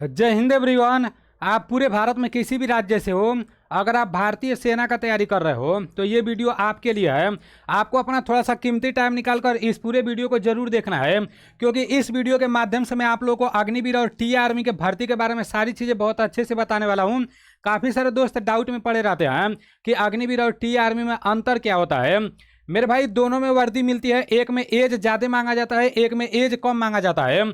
जय हिंद एवरीवन। आप पूरे भारत में किसी भी राज्य से हो, अगर आप भारतीय सेना का तैयारी कर रहे हो तो ये वीडियो आपके लिए है। आपको अपना थोड़ा सा कीमती टाइम निकालकर इस पूरे वीडियो को जरूर देखना है, क्योंकि इस वीडियो के माध्यम से मैं आप लोगों को अग्निवीर और टी आर्मी के भर्ती के बारे में सारी चीज़ें बहुत अच्छे से बताने वाला हूँ। काफ़ी सारे दोस्त डाउट में पड़े रहते हैं कि अग्निवीर और टी आर्मी में अंतर क्या होता है। मेरे भाई, दोनों में वर्दी मिलती है, एक में एज ज़्यादा मांगा जाता है, एक में एज कम मांगा जाता है।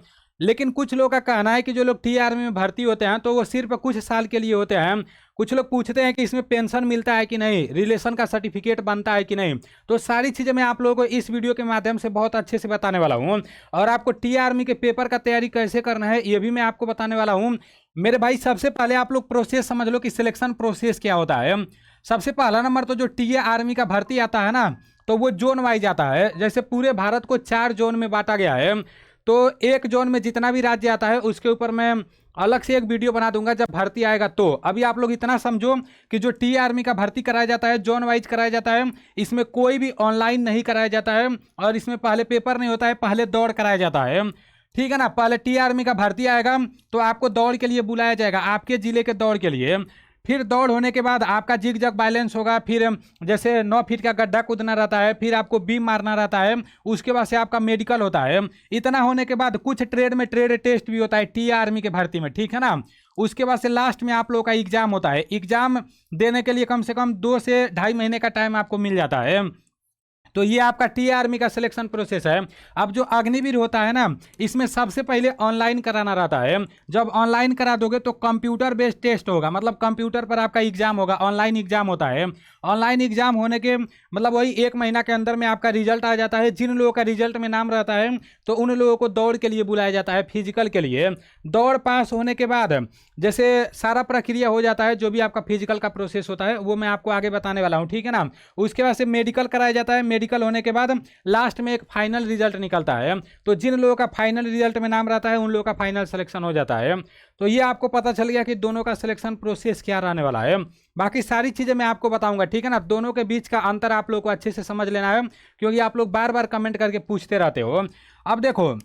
लेकिन कुछ लोगों का कहना है कि जो लोग टी आर्मी में भर्ती होते हैं तो वो सिर्फ कुछ साल के लिए होते हैं। कुछ लोग पूछते हैं कि इसमें पेंशन मिलता है कि नहीं, रिलेशन का सर्टिफिकेट बनता है कि नहीं। तो सारी चीज़ें मैं आप लोगों को इस वीडियो के माध्यम से बहुत अच्छे से बताने वाला हूँ। और आपको टी आर्मी के पेपर का तैयारी कैसे करना है ये भी मैं आपको बताने वाला हूँ। मेरे भाई, सबसे पहले आप लोग प्रोसेस समझ लो कि सिलेक्शन प्रोसेस क्या होता है। सबसे पहला नंबर तो जो टी आर्मी का भर्ती आता है ना, तो वो जोन वाइज आता है। जैसे पूरे भारत को 4 जोन में बांटा गया है, तो एक जोन में जितना भी राज्य आता है उसके ऊपर मैं अलग से एक वीडियो बना दूंगा जब भर्ती आएगा। तो अभी आप लोग इतना समझो कि जो टी आर्मी का भर्ती कराया जाता है जोन वाइज कराया जाता है। इसमें कोई भी ऑनलाइन नहीं कराया जाता है, और इसमें पहले पेपर नहीं होता है, पहले दौड़ कराया जाता है। ठीक है ना। पहले टी आर्मी का भर्ती आएगा तो आपको दौड़ के लिए बुलाया जाएगा, आपके जिले के दौड़ के लिए। फिर दौड़ होने के बाद आपका जिग जग बैलेंस होगा। फिर जैसे 9 फीट का गड्ढा कूदना रहता है, फिर आपको बीम मारना रहता है। उसके बाद से आपका मेडिकल होता है। इतना होने के बाद कुछ ट्रेड में ट्रेड टेस्ट भी होता है टी आर्मी के भर्ती में, ठीक है ना। उसके बाद से लास्ट में आप लोगों का एग्जाम होता है। एग्जाम देने के लिए कम से कम 2 से ढाई महीने का टाइम आपको मिल जाता है। तो ये आपका टी आर्मी का सिलेक्शन प्रोसेस है। अब जो अग्निवीर होता है ना, इसमें सबसे पहले ऑनलाइन कराना रहता है। जब ऑनलाइन करा दोगे तो कंप्यूटर बेस्ड टेस्ट होगा, मतलब कंप्यूटर पर आपका एग्जाम होगा, ऑनलाइन एग्जाम होता है। ऑनलाइन एग्जाम होने के मतलब वही 1 महीना के अंदर में आपका रिजल्ट आ जाता है। जिन लोगों का रिजल्ट में नाम रहता है तो उन लोगों को दौड़ के लिए बुलाया जाता है, फिजिकल के लिए। दौड़ पास होने के बाद जैसे सारा प्रक्रिया हो जाता है, जो भी आपका फिजिकल का प्रोसेस होता है वो मैं आपको आगे बताने वाला हूँ, ठीक है ना। उसके बाद से मेडिकल कराया जाता है। मेडिकल होने के बाद लास्ट में एक फाइनल रिजल्ट निकलता है। तो जिन लोगों का फाइनल रिजल्ट में नाम रहता है उन लोगों का फाइनल सिलेक्शन हो जाता है। तो ये आपको पता चल गया कि दोनों का सिलेक्शन प्रोसेस क्या रहने वाला है। बाकी सारी चीज़ें मैं आपको बताऊंगा, ठीक है ना। दोनों के बीच का अंतर आप लोग को अच्छे से समझ लेना है, क्योंकि आप लोग बार बार कमेंट करके पूछते रहते हो। अब देखो,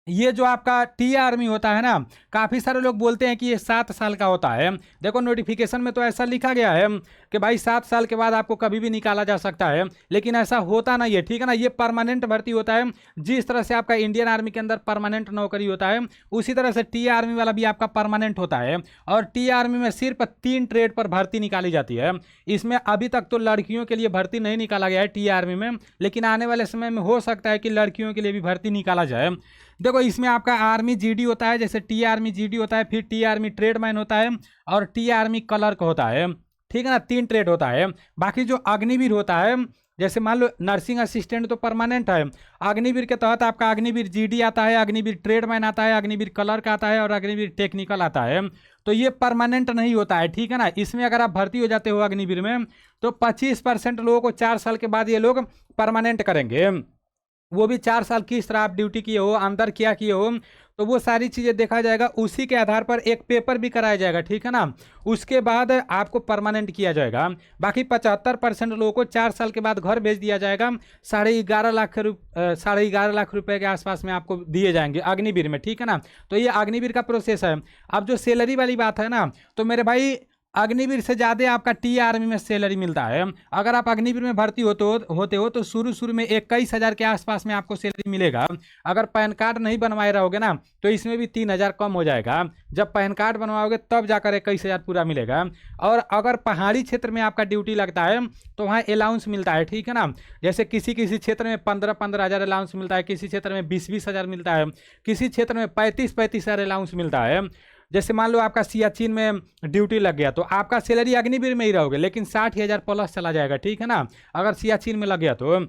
ये जो आपका टी आर्मी होता है ना, काफ़ी सारे लोग बोलते हैं कि ये 7 साल का होता है। देखो, नोटिफिकेशन में तो ऐसा लिखा गया है कि भाई 7 साल के बाद आपको कभी भी निकाला जा सकता है, लेकिन ऐसा होता नहीं है, ठीक है ना। ये परमानेंट भर्ती होता है। जिस तरह से आपका इंडियन आर्मी के अंदर परमानेंट नौकरी होता है, उसी तरह से टी आर्मी वाला भी आपका परमानेंट होता है। और टी आर्मी में सिर्फ 3 ट्रेड पर भर्ती निकाली जाती है। इसमें अभी तक तो लड़कियों के लिए भर्ती नहीं निकाला गया है टी आर्मी में, लेकिन आने वाले समय में हो सकता है कि लड़कियों के लिए भी भर्ती निकाला जाए। देखो, इसमें आपका आर्मी जीडी होता है, जैसे टी आर्मी जीडी होता है, फिर टी आर्मी ट्रेडमैन होता है, और टी आर्मी क्लर्क होता है, ठीक है ना। 3 ट्रेड होता है। बाकी जो अग्निवीर होता है, जैसे मान लो नर्सिंग असिस्टेंट तो परमानेंट है। अग्निवीर के तहत आपका अग्निवीर जीडी आता है, अग्निवीर ट्रेडमैन आता है, अग्निवीर क्लर्क आता है, और अग्निवीर टेक्निकल आता है। तो ये परमानेंट नहीं होता है, ठीक है ना। इसमें अगर आप भर्ती हो जाते हो अग्निवीर में, तो 25% लोगों को 4 साल के बाद ये लोग परमानेंट करेंगे। वो भी 4 साल किस तरह आप ड्यूटी किए हो, अंदर क्या किए हो, तो वो सारी चीज़ें देखा जाएगा। उसी के आधार पर एक पेपर भी कराया जाएगा, ठीक है ना। उसके बाद आपको परमानेंट किया जाएगा। बाकी 75% लोगों को 4 साल के बाद घर भेज दिया जाएगा। 11.5 लाख रुपए के आसपास में आपको दिए जाएंगे अग्निवीर में, ठीक है ना। तो ये अग्निवीर का प्रोसेस है। अब जो सैलरी वाली बात है ना, तो मेरे भाई, अग्निवीर से ज़्यादा आपका टी आर्मी में सैलरी मिलता है। अगर आप अग्निवीर में भर्ती होते हो तो शुरू में 21,000 के आसपास में आपको सैलरी मिलेगा। अगर पैन कार्ड नहीं बनवाए रहोगे ना, तो इसमें भी 3,000 कम हो जाएगा। जब पैन कार्ड बनवाओगे तब जाकर 21,000 पूरा मिलेगा। और अगर पहाड़ी क्षेत्र में आपका ड्यूटी लगता है तो वहाँ अलाउंस मिलता है, ठीक है ना। जैसे किसी किसी क्षेत्र में 15-15 हज़ार अलाउंस मिलता है, किसी क्षेत्र में 20-20 हज़ार मिलता है, किसी क्षेत्र में 35-35 हज़ार अलाउंस मिलता है। जैसे मान लो आपका सियाचिन में ड्यूटी लग गया, तो आपका सैलरी अग्निवीर में ही रहोगे, लेकिन 60,000 प्लस चला जाएगा, ठीक है ना। अगर सियाचिन में लग गया तो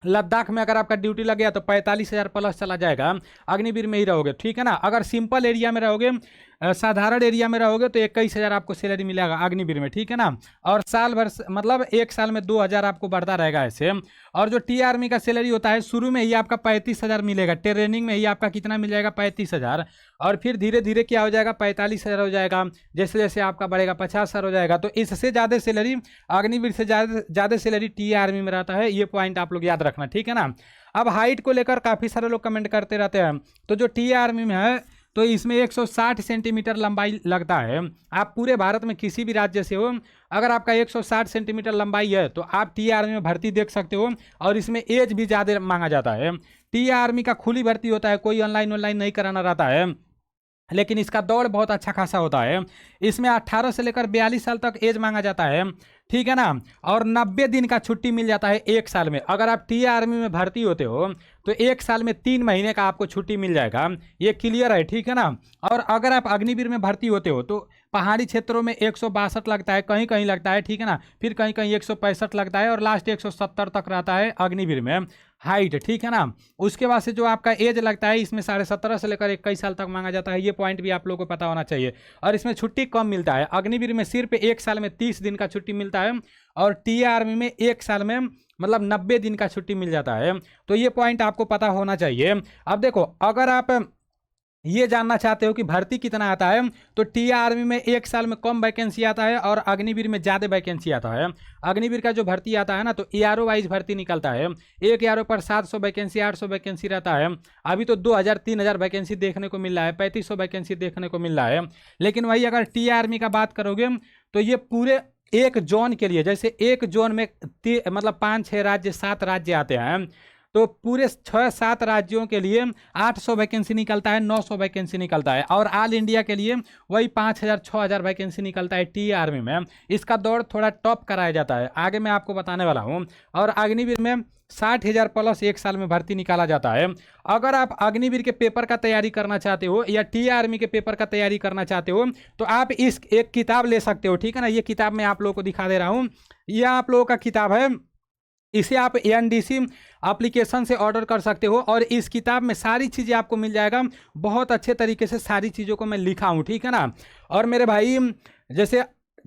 लद्दाख में अगर आपका ड्यूटी लग गया तो 45,000 प्लस चला जाएगा, अग्निवीर में ही रहोगे, ठीक है ना। अगर सिंपल एरिया में रहोगे, साधारण एरिया में रहोगे, तो 21,000 आपको सैलरी मिलेगा अग्निवीर में, ठीक है ना। और साल भर मतलब 1 साल में 2,000 आपको बढ़ता रहेगा ऐसे। और जो टी आर्मी का सैलरी होता है, शुरू में ही आपका 35,000 मिलेगा, ट्रेनिंग में ही आपका कितना मिल जाएगा, 35,000। और फिर धीरे धीरे क्या हो जाएगा, 45,000 हो जाएगा। जैसे जैसे आपका बढ़ेगा 50,000 हो जाएगा। तो इससे ज़्यादा सैलरी, अग्निवीर से ज़्यादा सैलरी टी आर्मी में रहता है। ये पॉइंट आप लोग याद रखना, ठीक है ना। अब हाइट को लेकर काफ़ी सारे लोग कमेंट करते रहते हैं। तो जो टी आर्मी में है, तो इसमें 160 सेंटीमीटर लंबाई लगता है। आप पूरे भारत में किसी भी राज्य से हो, अगर आपका 160 सेंटीमीटर लंबाई है तो आप टी आर्मी में भर्ती देख सकते हो। और इसमें एज भी ज़्यादा मांगा जाता है। टी आर्मी का खुली भर्ती होता है, कोई ऑनलाइन नहीं कराना रहता है, लेकिन इसका दौड़ बहुत अच्छा खासा होता है। इसमें 18 से लेकर 42 साल तक एज मांगा जाता है, ठीक है ना। और 90 दिन का छुट्टी मिल जाता है एक साल में। अगर आप टी आर्मी में भर्ती होते हो तो एक साल में 3 महीने का आपको छुट्टी मिल जाएगा, ये क्लियर है, ठीक है ना। और अगर आप अग्निवीर में भर्ती होते हो तो पहाड़ी क्षेत्रों में 162 लगता है, कहीं कहीं लगता है, ठीक है ना। फिर कहीं कहीं 165 लगता है और लास्ट 170 तक रहता है अग्निवीर में हाइट, ठीक है ना। उसके बाद से जो आपका एज लगता है इसमें 17.5 से लेकर 21 साल तक मांगा जाता है। ये पॉइंट भी आप लोगों को पता होना चाहिए। और इसमें छुट्टी कम मिलता है। अग्निवीर में सिर्फ एक साल में 30 दिन का छुट्टी मिलता है और टी आर्मी में एक साल में मतलब 90 दिन का छुट्टी मिल जाता है। तो ये पॉइंट आपको पता होना चाहिए। अब देखो, अगर आप ये जानना चाहते हो कि भर्ती कितना आता है तो टी आर्मी में एक साल में कम वैकेंसी आता है और अग्निवीर में ज़्यादा वैकेंसी आता है। अग्निवीर का जो भर्ती आता है ना तो एआरओ वाइज भर्ती निकलता है। एक एआरओ पर 700 वैकेंसी 800 वैकेंसी रहता है। अभी तो 2000 3000 वैकेंसी देखने को मिल रहा है, 3500 वैकेंसी देखने को मिल रहा है। लेकिन वही अगर टी आर्मी का बात करोगे तो ये पूरे एक जोन के लिए, जैसे एक जोन में मतलब 5-6 राज्य 7 राज्य आते हैं, तो पूरे 6-7 राज्यों के लिए 800 वैकेंसी निकलता है, 900 वैकेंसी निकलता है। और ऑल इंडिया के लिए वही 5000-6000 वैकेंसी निकलता है टी आर्मी में। इसका दौड़ थोड़ा टॉप कराया जाता है, आगे मैं आपको बताने वाला हूँ। और अग्निवीर में 60,000 प्लस एक साल में भर्ती निकाला जाता है। अगर आप अग्निवीर के पेपर का तैयारी करना चाहते हो या टी आर्मी के पेपर का तैयारी करना चाहते हो तो आप इस एक किताब ले सकते हो, ठीक है ना। ये किताब मैं आप लोगों को दिखा दे रहा हूँ। यह आप लोगों का किताब है, इसे आप एनडीसी एप्लीकेशन से ऑर्डर कर सकते हो। और इस किताब में सारी चीज़ें आपको मिल जाएगा, बहुत अच्छे तरीके से सारी चीज़ों को मैं लिखा हूँ, ठीक है ना। और मेरे भाई, जैसे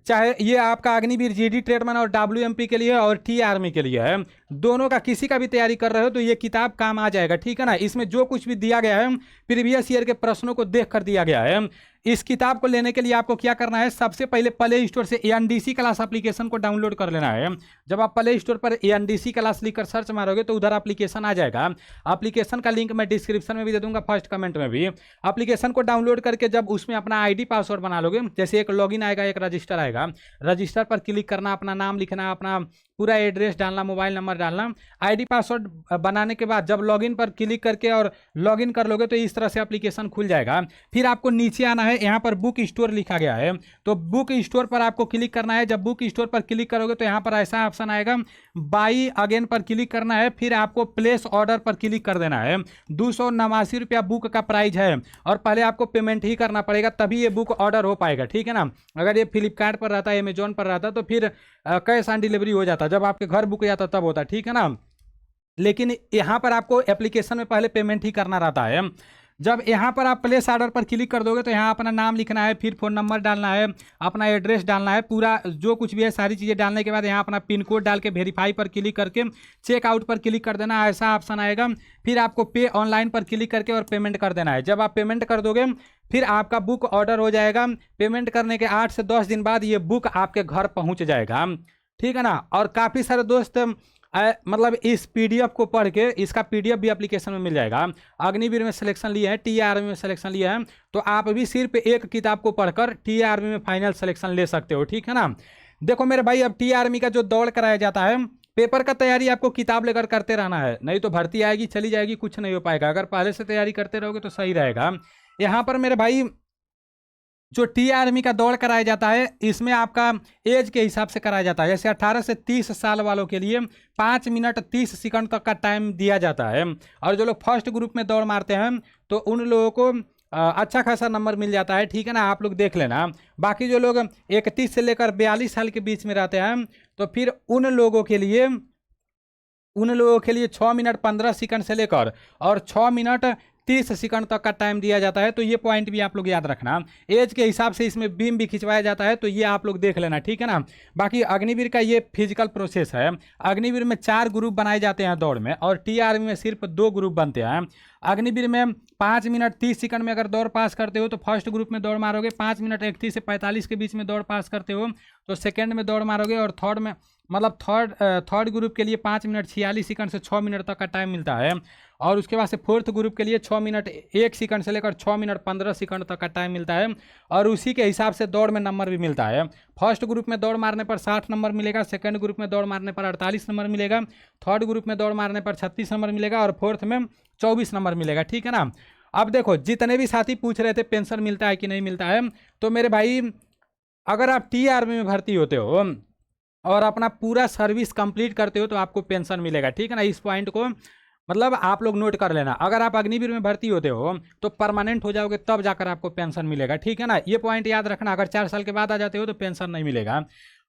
चाहे ये आपका अग्निवीर, जीडी ट्रेडमैन और डब्ल्यूएमपी के लिए और टी आर्मी के लिए है, दोनों का किसी का भी तैयारी कर रहे हो तो ये किताब काम आ जाएगा, ठीक है ना। इसमें जो कुछ भी दिया गया है प्रीवियस ईयर के प्रश्नों को देख कर दिया गया है। इस किताब को लेने के लिए आपको क्या करना है, सबसे पहले प्ले स्टोर से एनडीसी क्लास एप्लीकेशन को डाउनलोड कर लेना है। जब आप प्ले स्टोर पर एनडीसी क्लास लिखकर सर्च मारोगे तो उधर एप्लीकेशन आ जाएगा। एप्लीकेशन का लिंक मैं डिस्क्रिप्शन में भी दे दूंगा, फर्स्ट कमेंट में भी। एप्लीकेशन को डाउनलोड करके जब उसमें अपना आईडी पासवर्ड बना लोगे, जैसे एक लॉगिन आएगा एक रजिस्टर आएगा, रजिस्टर पर क्लिक करना, अपना नाम लिखना, अपना पूरा एड्रेस डालना, मोबाइल नंबर डालना। आईडी पासवर्ड बनाने के बाद जब लॉगिन पर क्लिक करके और लॉगिन कर लोगे तो इस तरह से एप्लीकेशन खुल जाएगा। फिर आपको नीचे आना है, यहाँ पर बुक स्टोर लिखा गया है तो बुक स्टोर पर आपको क्लिक करना है। जब बुक स्टोर पर क्लिक करोगे तो यहाँ पर ऐसा ऑप्शन आएगा, बाई अगेन पर क्लिक करना है। फिर आपको प्लेस ऑर्डर पर क्लिक कर देना है। 289 रुपया बुक का प्राइस है और पहले आपको पेमेंट ही करना पड़ेगा, तभी ये बुक ऑर्डर हो पाएगा, ठीक है ना। अगर ये फ्लिपकार्ट पर रहता है, अमेजोन पर रहता तो फिर कैश ऑन डिलीवरी हो जाता, जब आपके घर बुक जाता तब होता, ठीक है ना। लेकिन यहाँ पर आपको एप्लीकेशन में पहले पेमेंट ही करना रहता है। जब यहाँ पर आप प्लेस ऑर्डर पर क्लिक कर दोगे तो यहाँ अपना नाम लिखना है, फिर फ़ोन नंबर डालना है, अपना एड्रेस डालना है, पूरा जो कुछ भी है सारी चीज़ें डालने के बाद यहाँ अपना पिन कोड डाल के वेरीफाई पर क्लिक करके चेकआउट पर क्लिक कर देना, ऐसा ऑप्शन आएगा। फिर आपको पे ऑनलाइन पर क्लिक करके और पेमेंट कर देना है। जब आप पेमेंट कर दोगे फिर आपका बुक ऑर्डर हो जाएगा। पेमेंट करने के 8 से 10 दिन बाद ये बुक आपके घर पहुँच जाएगा, ठीक है ना। और काफ़ी सारे दोस्त मतलब इस पीडीएफ को पढ़ के, इसका पीडीएफ भी एप्लीकेशन में मिल जाएगा। अग्निवीर में सिलेक्शन लिया है, टी आर्मी में सिलेक्शन लिया है तो आप भी सिर्फ एक किताब को पढ़कर टी आर्मी में फाइनल सिलेक्शन ले सकते हो, ठीक है ना। देखो मेरे भाई, अब टी आर्मी का जो दौड़ कराया जाता है, पेपर का तैयारी आपको किताब लेकर करते रहना है, नहीं तो भर्ती आएगी चली जाएगी, कुछ नहीं हो पाएगा। अगर पहले से तैयारी करते रहोगे तो सही रहेगा। यहाँ पर मेरे भाई जो टी आर्मी का दौड़ कराया जाता है इसमें आपका एज के हिसाब से कराया जाता है। जैसे 18 से 30 साल वालों के लिए 5 मिनट 30 सेकंड तक का टाइम दिया जाता है। और जो लोग फर्स्ट ग्रुप में दौड़ मारते हैं तो उन लोगों को अच्छा खासा नंबर मिल जाता है, ठीक है ना। आप लोग देख लेना। बाकी जो लोग 31 से लेकर 42 साल के बीच में रहते हैं तो फिर उन लोगों के लिए 6 मिनट 15 सेकंड से लेकर और 6 मिनट 30 सेकंड तक का टाइम दिया जाता है। तो ये पॉइंट भी आप लोग याद रखना। एज के हिसाब से इसमें बीम भी खिंचवाया जाता है तो ये आप लोग देख लेना, ठीक है ना। बाकी अग्निवीर का ये फिजिकल प्रोसेस है। अग्निवीर में 4 ग्रुप बनाए जाते हैं दौड़ में और टी आर्मी में सिर्फ 2 ग्रुप बनते हैं। अग्निवीर में 5 मिनट 30 सेकंड में अगर दौड़ पास करते हो तो फर्स्ट ग्रुप में दौड़ मारोगे, 5 मिनट 31 से 45 के बीच में दौड़ पास करते हो तो सेकेंड में दौड़ मारोगे, और थर्ड ग्रुप के लिए 5 मिनट 46 सेकंड से 6 मिनट तक का टाइम मिलता है। और उसके बाद से 4th ग्रुप के लिए 6 मिनट 1 सेकंड से लेकर 6 मिनट 15 सेकंड तक का टाइम मिलता है और उसी के हिसाब से दौड़ में नंबर भी मिलता है। फर्स्ट ग्रुप में दौड़ मारने पर 60 नंबर मिलेगा, सेकंड ग्रुप में दौड़ मारने पर 48 नंबर मिलेगा, थर्ड ग्रुप में दौड़ मारने पर 36 नंबर मिलेगा और फोर्थ में 24 नंबर मिलेगा, ठीक है ना। अब देखो जितने भी साथी पूछ रहे थे पेंशन मिलता है कि नहीं मिलता है, तो मेरे भाई अगर आप टी आर्मी में भर्ती होते हो और अपना पूरा सर्विस कंप्लीट करते हो तो आपको पेंशन मिलेगा, ठीक है ना। इस पॉइंट को मतलब आप लोग नोट कर लेना। अगर आप अग्निवीर में भर्ती होते हो तो परमानेंट हो जाओगे तब जाकर आपको पेंशन मिलेगा, ठीक है ना। ये पॉइंट याद रखना। अगर 4 साल के बाद आ जाते हो तो पेंशन नहीं मिलेगा।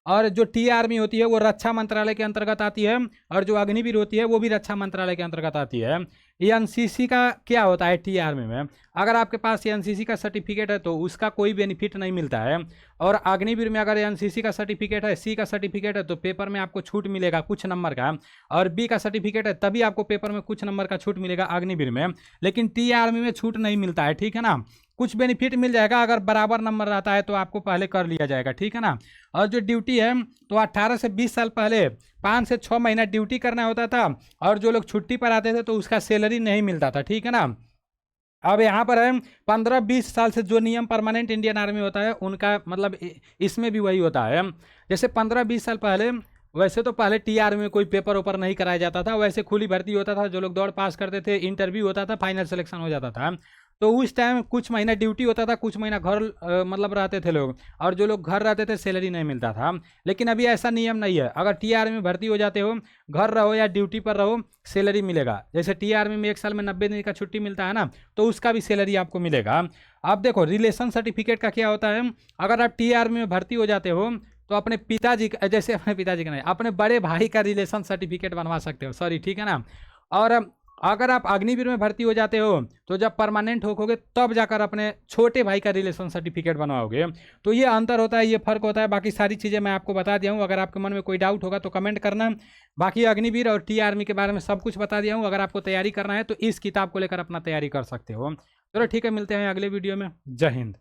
और जो टी आर्मी होती है वो रक्षा मंत्रालय के अंतर्गत आती है और जो अग्निवीर होती है वो भी रक्षा मंत्रालय के अंतर्गत आती है। एनसीसी का क्या होता है टी आर्मी में, अगर आपके पास एनसीसी का सर्टिफिकेट है तो उसका कोई बेनिफिट नहीं मिलता है। और अग्निवीर में अगर एनसीसी का सर्टिफिकेट है, सी का सर्टिफिकेट है तो पेपर में आपको छूट मिलेगा कुछ नंबर का, और बी का सर्टिफिकेट है तभी आपको पेपर में कुछ नंबर का छूट मिलेगा अग्निवीर में। लेकिन टी आर्मी में छूट नहीं मिलता है, ठीक है ना। कुछ बेनिफिट मिल जाएगा, अगर बराबर नंबर रहता है तो आपको पहले कर लिया जाएगा, ठीक है ना। और जो ड्यूटी है तो 18 से 20 साल पहले 5 से 6 महीना ड्यूटी करना होता था और जो लोग छुट्टी पर आते थे तो उसका सैलरी नहीं मिलता था, ठीक है ना। अब यहाँ पर है 15-20 साल से जो नियम परमानेंट इंडियन आर्मी होता है उनका मतलब इसमें भी वही होता है। जैसे 15-20 साल पहले, वैसे तो पहले टी आर्मी में कोई पेपर वेपर नहीं कराया जाता था, वैसे खुली भर्ती होता था, जो लोग दौड़ पास करते थे इंटरव्यू होता था, फाइनल सिलेक्शन हो जाता था। तो उस टाइम कुछ महीना ड्यूटी होता था, कुछ महीना घर मतलब रहते थे लोग, और जो लोग घर रहते थे सैलरी नहीं मिलता था। लेकिन अभी ऐसा नियम नहीं है, अगर टी आर्मी में भर्ती हो जाते हो, घर रहो या ड्यूटी पर रहो, सैलरी मिलेगा। जैसे टी आर्मी में 1 साल में 90 दिन का छुट्टी मिलता है ना, तो उसका भी सैलरी आपको मिलेगा। अब देखो रिलेशन सर्टिफिकेट का क्या होता है, अगर आप टी आर्मी में भर्ती हो जाते हो तो अपने पिताजी का, जैसे अपने पिताजी का नहीं, अपने बड़े भाई का रिलेशन सर्टिफिकेट बनवा सकते हो, सॉरी, ठीक है ना। और अगर आप अग्निवीर में भर्ती हो जाते हो तो जब परमानेंट होगे तब जाकर अपने छोटे भाई का रिलेशन सर्टिफिकेट बनवाओगे। तो ये अंतर होता है, ये फर्क होता है। बाकी सारी चीज़ें मैं आपको बता दिया हूँ, अगर आपके मन में कोई डाउट होगा तो कमेंट करना। बाकी अग्निवीर और टी आर्मी के बारे में सब कुछ बता दिया हूँ। अगर आपको तैयारी करना है तो इस किताब को लेकर अपना तैयारी कर सकते हो। चलो ठीक है, मिलते हैं अगले वीडियो में। जय हिंद।